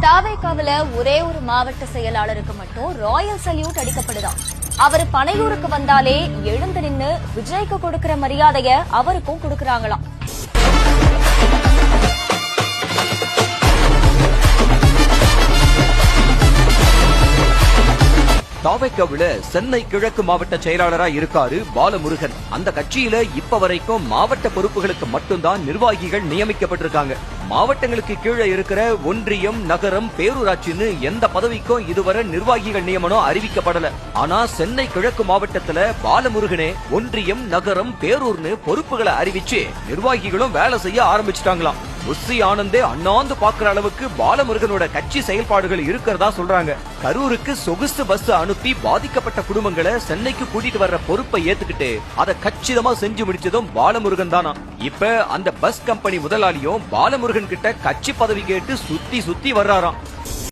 தாவேகாவில ஒரே ஒரு மாவட்ட செயலாளருக்கு மட்டும் ராயல் சல்யூட் அடிக்கப்படுதாம். அவர் பனையூருக்கு வந்தாலே எழுந்து நின்னு விஜய்க்கு கொடுக்கிற மரியாதைய அவருக்கும் கொடுக்கறாங்களாம். தாவேகாவில சென்னை கிழக்கு மாவட்ட செயலாளரா இருக்காரு பாலமுருகன். அந்த கட்சியில இப்ப வரைக்கும் மாவட்ட பொறுப்புகளுக்கு மட்டும்தான் நிர்வாகிகள் நியமிக்கப்பட்டிருக்காங்க. மாவட்டங்களுக்கு கீழே இருக்கிற ஒன்றியம், நகரம், பேரூராட்சின்னு எந்த பதவிக்கும் இதுவரை நிர்வாகிகள் நியமனம் அறிவிக்கப்படல. ஆனா சென்னை கிழக்கு மாவட்டத்துல பாலமுருகனே ஒன்றியம், நகரம், பேரூர்னு பொறுப்புகளை அறிவிச்சு நிர்வாகிகளும் வேலை செய்ய ஆரம்பிச்சிட்டாங்களாம். புஷி ஆனந்தே அண்ணாந்து பாக்குற அளவுக்கு பாலமுருகனோட கட்சி செயல்பாடுகள் இருக்கிறதா சொல்றாங்க. கரூருக்கு சொகுசு பஸ் அனுப்பி பாதிக்கப்பட்ட குடும்பங்களை சென்னைக்கு கூட்டிட்டு வர்ற பொறுப்பை ஏத்துக்கிட்டு அதை கச்சிதமா செஞ்சு முடிச்சதும் பாலமுருகன் தானா. இப்ப அந்த பஸ் கம்பெனி முதலாளியும் பாலமுருகன் கிட்ட கட்சி பதவி கேட்டு சுத்தி சுத்தி வர்றாராம்.